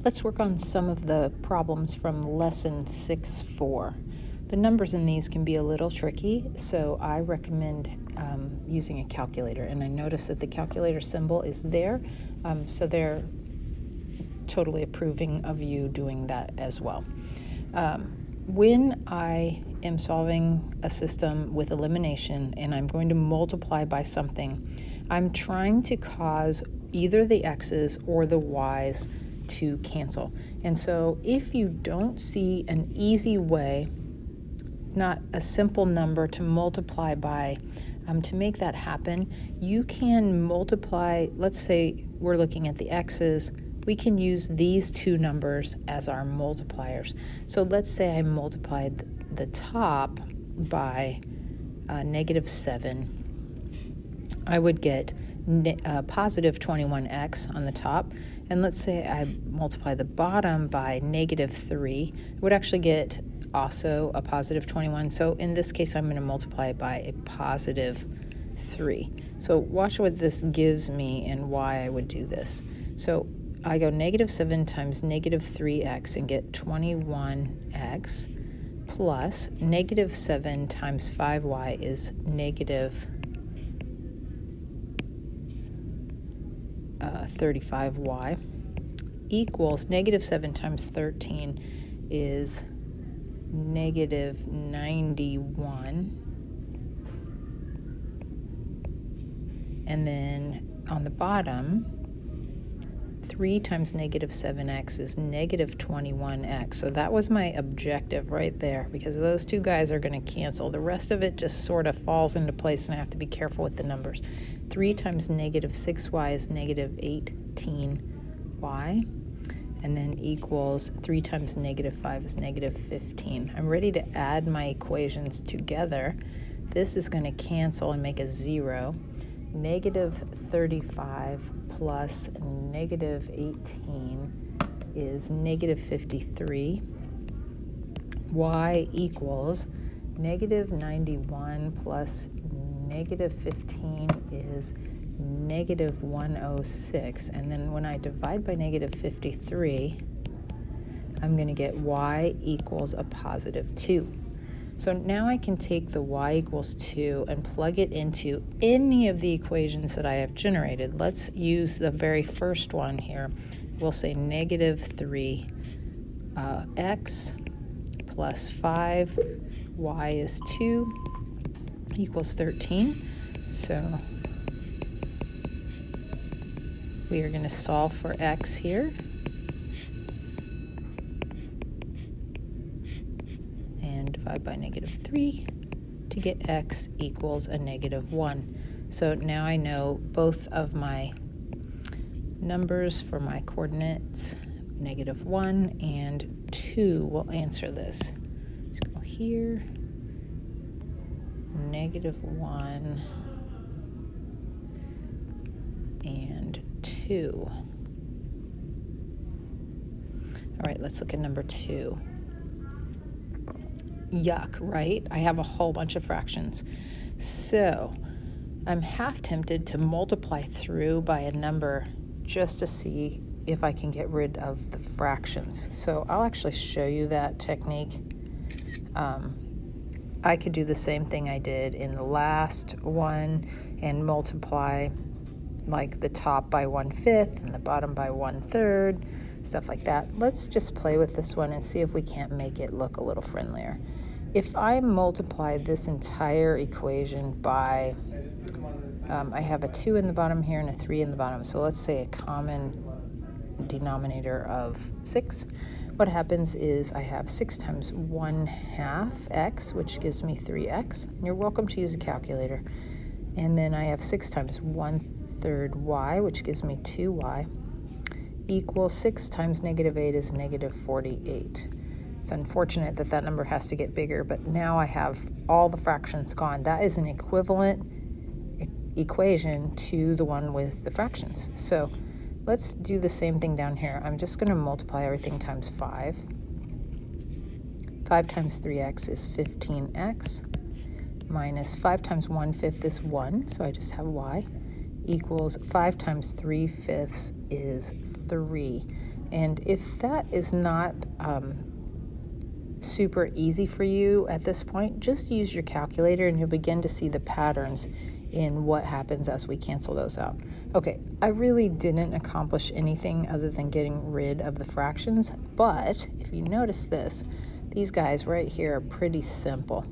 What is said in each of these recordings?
Let's work on some of the problems from lesson 6-4. The numbers in these can be a little tricky, so I recommend using a calculator. And I notice that the calculator symbol is there, so they're totally approving of you doing that as well. When I am solving a system with elimination and I'm going to multiply by something, I'm trying to cause either the x's or the y's to cancel. And so if you don't see an easy way, not a simple number to multiply by, to make that happen, you can multiply. Let's say we're looking at the x's. We can use these two numbers as our multipliers. So let's say I multiplied the top by -7. I would get positive 21x on the top. And let's say I multiply the bottom by -3. I would actually get also a positive 21. So in this case, I'm going to multiply it by a positive 3. So watch what this gives me and why I would do this. So I go -7 times -3x and get 21x plus -7 times 5y is -35y equals -7 times 13 is -91. And then on the bottom, 3 times -7x is -21x. So that was my objective right there, because those two guys are going to cancel. The rest of it just sort of falls into place, and I have to be careful with the numbers. 3 times -6y is -18y. And then equals 3 times -5 is -15. I'm ready to add my equations together. This is going to cancel and make a 0. -35 plus -18 is -53. Y equals -91 plus -15 is -106. And then when I divide by -53, I'm going to get y equals a positive 2. So now I can take the y equals 2 and plug it into any of the equations that I have generated. Let's use the very first one here. We'll say -3 x plus 5, y is 2, equals 13. So we are going to solve for x here. And divide by -3 to get x equals a -1. So now I know both of my numbers for my coordinates, -1 and 2, will answer this. Let's go here, -1 and 2. All right, let's look at number 2. Yuck, right? I have a whole bunch of fractions. So I'm half tempted to multiply through by a number just to see if I can get rid of the fractions. So I'll actually show you that technique. I could do the same thing I did in the last one and multiply like the top by 1/5 and the bottom by 1/3, stuff like that. Let's just play with this one and see if we can't make it look a little friendlier. If I multiply this entire equation by, I have a 2 in the bottom here and a 3 in the bottom, so let's say a common denominator of 6. What happens is I have 6 times 1/2 x, which gives me 3x. And you're welcome to use a calculator. And then I have 6 times 1/3 y, which gives me 2y, equals 6 times -8 is -48. It's unfortunate that that number has to get bigger, but now I have all the fractions gone. That is an equivalent equation to the one with the fractions. So let's do the same thing down here. I'm just going to multiply everything times 5. 5 times 3x is 15x, minus 5 times 1/5 is 1, so I just have y, equals 5 times 3/5 is 3. And if that is not super easy for you at this point, just use your calculator and you'll begin to see the patterns in what happens as we cancel those out. Okay, I really didn't accomplish anything other than getting rid of the fractions, but if you notice this, these guys right here are pretty simple.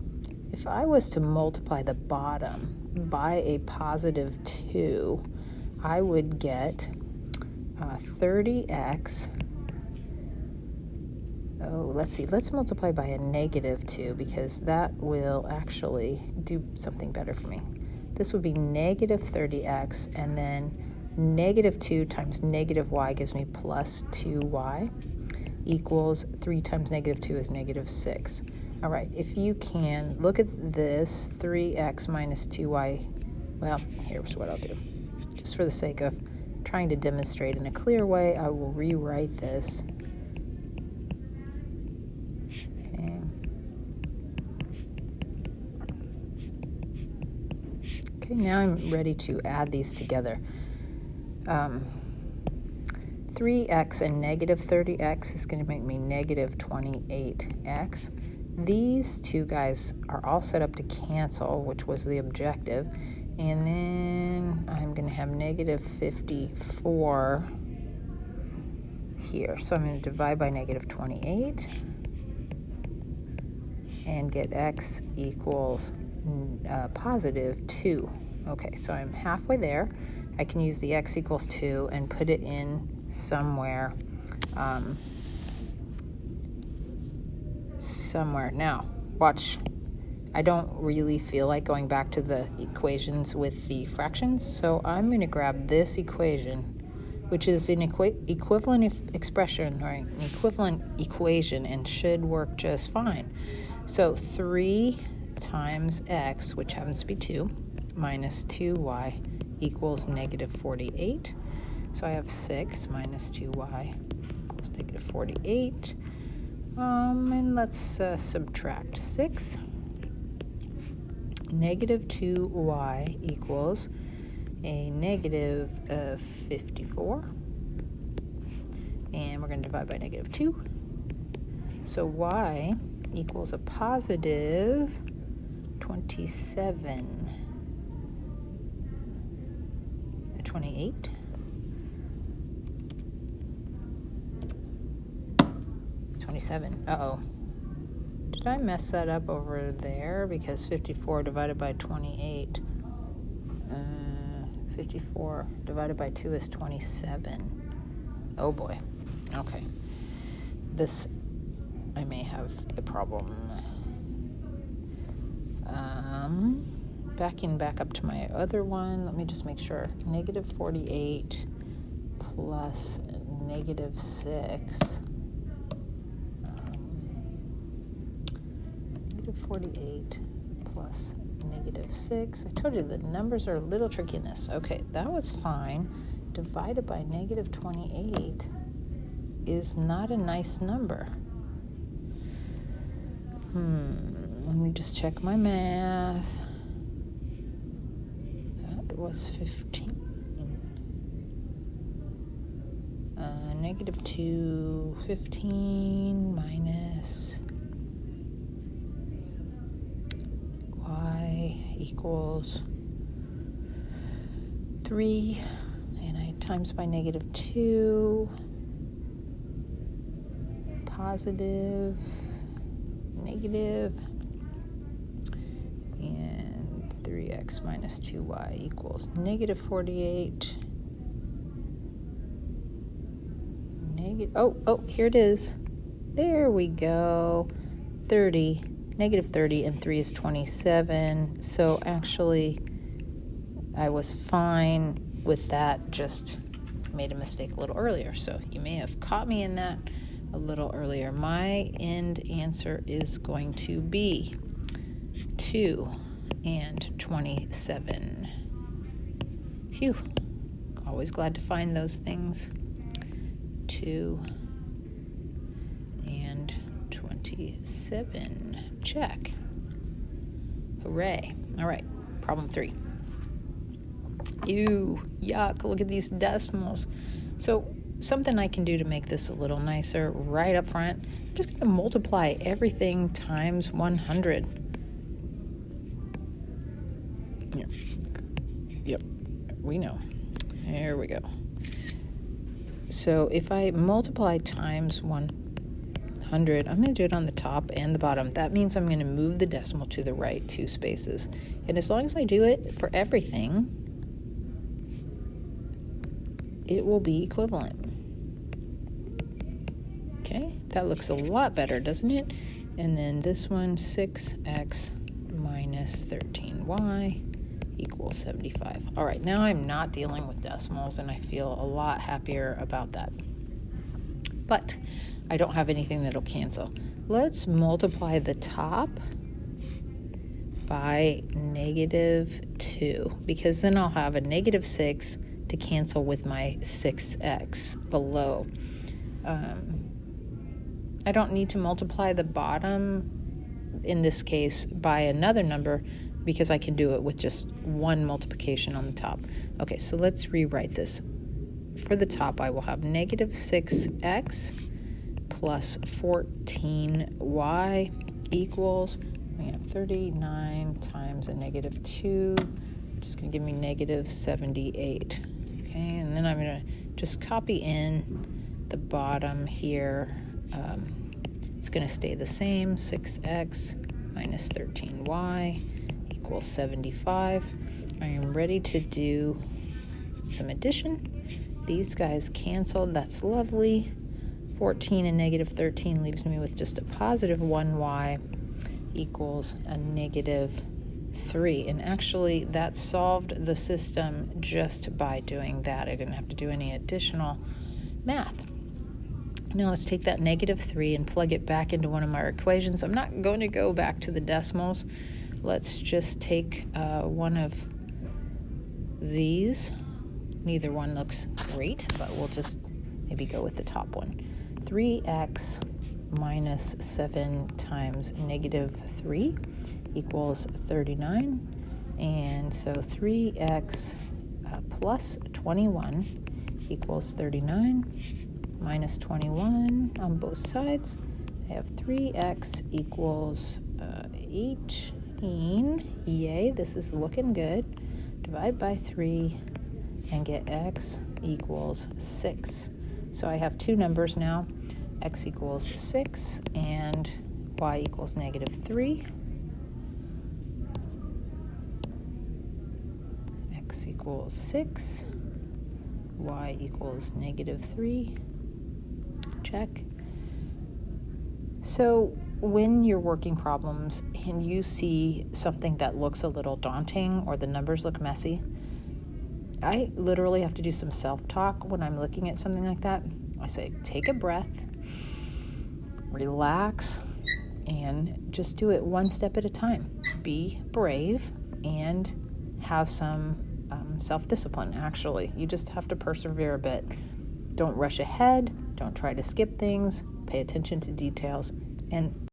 If I was to multiply the bottom by a positive 2, I would get 30x. Oh, let's see. Let's multiply by a negative 2 because that will actually do something better for me. This would be negative 30x, and then negative 2 times negative y gives me plus 2y equals 3 times negative 2 is negative 6. All right, if you can, look at this, 3x minus 2y. Well, here's what I'll do. Just for the sake of trying to demonstrate in a clear way, I will rewrite this. Okay, now I'm ready to add these together. 3x and negative 30x is going to make me negative 28x. These two guys are all set up to cancel, which was the objective. And then I'm going to have negative 54 here. So I'm going to divide by negative 28 and get x equals positive 2. Okay, so I'm halfway there. I can use the x equals 2 and put it in somewhere. Now, watch. I don't really feel like going back to the equations with the fractions, so I'm going to grab this equation, which is an equivalent expression, or an equivalent equation, and should work just fine. So 3 times x, which happens to be 2, minus 2y equals negative 48. So I have 6 minus 2y equals negative 48. And let's subtract 6. Negative 2y equals a negative 54. And we're going to divide by negative 2. So y equals a positive 27. 28. 27. Uh-oh. Did I mess that up over there? Because 54 divided by 28. 54 divided by 2 is 27. Oh boy. Okay. This, I may have a problem. Backing back up to my other one, let me just make sure. Negative 48 plus negative 6. Negative 48 plus negative 6. I told you the numbers are a little tricky in this. Okay, that was fine. Divided by negative 28 is not a nice number. Let me just check my math. That was 15. Negative 2, 15 minus y equals 3, and I times by negative 2, positive, negative, and 3x minus 2y equals negative 48. Oh, here it is. There we go. 30, negative 30, and 3 is 27. So actually, I was fine with that, just made a mistake a little earlier. So you may have caught me in that a little earlier. My end answer is going to be 2 and 27. Phew. Always glad to find those things. 2 and 27. Check. Hooray. All right, problem 3. Ew, yuck, look at these decimals. So something I can do to make this a little nicer right up front, I'm just going to multiply everything times 100. Yep, we know. There we go. So if I multiply times 100, I'm going to do it on the top and the bottom. That means I'm going to move the decimal to the right 2 spaces. And as long as I do it for everything, it will be equivalent. Okay, that looks a lot better, doesn't it? And then this one, 6x minus 13y equals 75. All right, now I'm not dealing with decimals, and I feel a lot happier about that. But I don't have anything that'll cancel. Let's multiply the top by -2, because then I'll have a -6 to cancel with my 6x below. I don't need to multiply the bottom, in this case, by another number, because I can do it with just one multiplication on the top. Okay, so let's rewrite this. For the top, I will have -6x plus 14y equals, we have 39 times a -2, which is going to give me -78. Okay, and then I'm going to just copy in the bottom here. It's going to stay the same, 6x minus 13y equals 75. I am ready to do some addition. These guys canceled, that's lovely. 14 and -13 leaves me with just a positive 1y equals a -3. And actually that solved the system just by doing that. I didn't have to do any additional math. Now let's take that -3 and plug it back into one of my equations. I'm not going to go back to the decimals. Let's just take one of these. Neither one looks great, but we'll just maybe go with the top one. 3x minus 7 times -3 equals 39. And so 3x plus 21 equals 39. Minus 21 on both sides. I have 3x equals 18. Yay, this is looking good. Divide by 3 and get x equals 6. So I have two numbers now. X equals 6 and y equals -3. X equals 6. Y equals -3. Check. So when you're working problems and you see something that looks a little daunting or the numbers look messy, I literally have to do some self-talk when I'm looking at something like that. I say, take a breath, relax, and just do it one step at a time. Be brave and have some self-discipline, actually. You just have to persevere a bit. Don't rush ahead. Don't try to skip things. Pay attention to details. And